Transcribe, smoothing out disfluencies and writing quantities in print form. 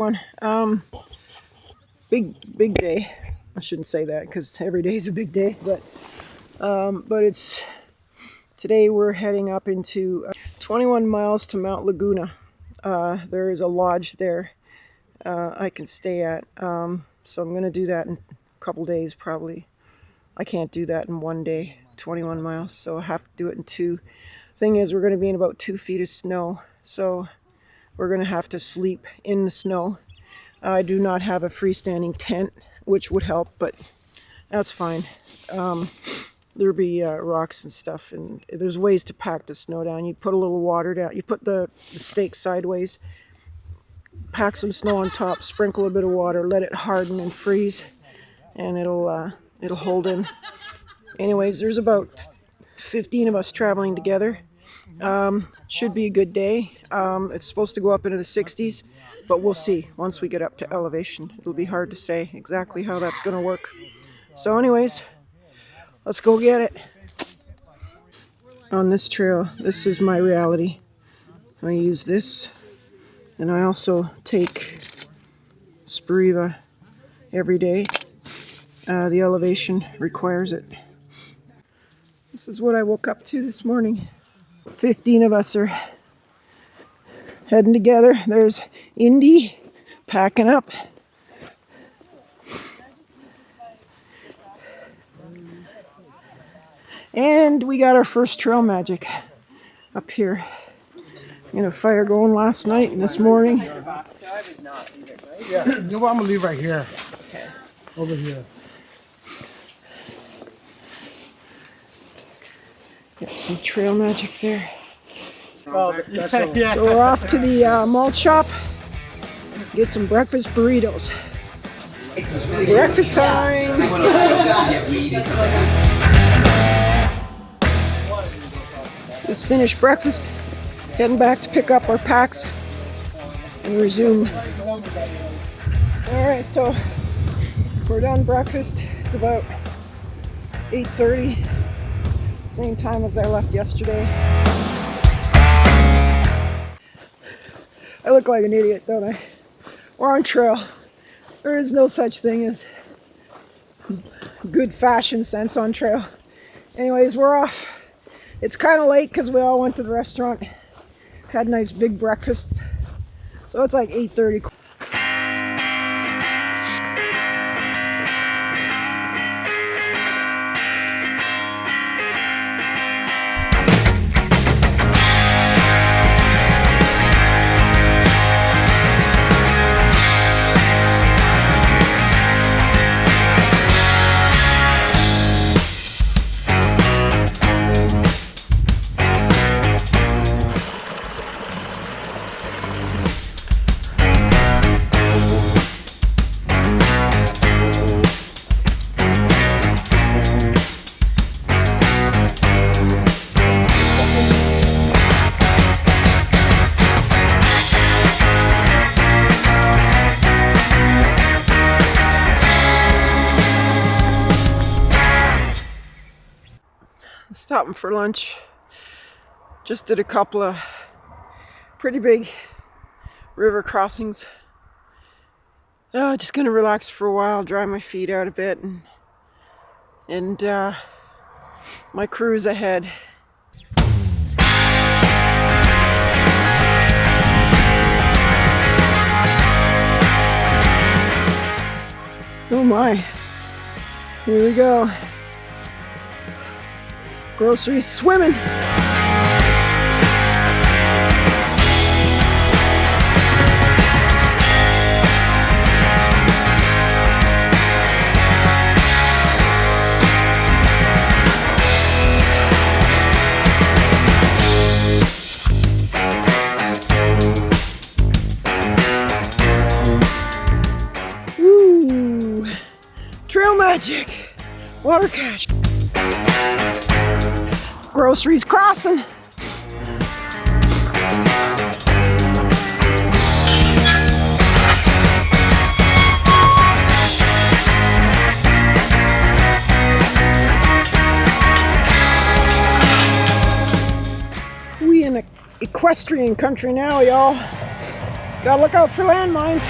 One. Big day. I shouldn't say that because every day is a big day, but it's today we're heading up into 21 miles to Mount Laguna. There is a lodge there I can stay at, so I'm going to do that in a couple days probably. I can't do that in one day, 21 miles, so I have to do it in two. Thing is, we're going to be in about 2 feet of snow, so we're going to have to sleep in the snow. I do not have a freestanding tent, which would help, but that's fine. There'll be rocks and stuff, and there's ways to pack the snow down. You put a little water down, you put the stake sideways, pack some snow on top, sprinkle a bit of water, let it harden and freeze, and it'll hold in. Anyways, there's about 15 of us traveling together. Should be a good day. It's supposed to go up into the 60s, but we'll see once we get up to elevation. It'll be hard to say exactly how that's going to work. So anyways, let's go get it. On this trail, this is my reality. I use this, and I also take Spiriva every day. The elevation requires it. This is what I woke up to this morning. 15 of us are heading together. There's Indy packing up. And we got our first trail magic up here. We had a fire going last night and this morning. Yeah, you know what? I'm gonna leave right here. Okay. Over here. Got some trail magic there. Oh, yeah. So we're off to the malt shop. Get some breakfast burritos. Breakfast time! Just finished breakfast. Heading back to pick up our packs and resume. Alright, so we're done breakfast. It's about 8:30. Same time as I left yesterday. I look like an idiot, don't I? We're on trail. There is no such thing as good fashion sense on trail. Anyways, we're off. It's kind of late because we all went to the restaurant, had nice big breakfasts. So it's like 8:30. Stopping for lunch. Just did a couple of pretty big river crossings. Just gonna relax for a while, dry my feet out a bit, and my cruise ahead. Oh my, here we go. Groceries swimming. Woo! Trail magic. Water cache. Groceries crossing. We in equestrian country now, y'all. Gotta look out for landmines.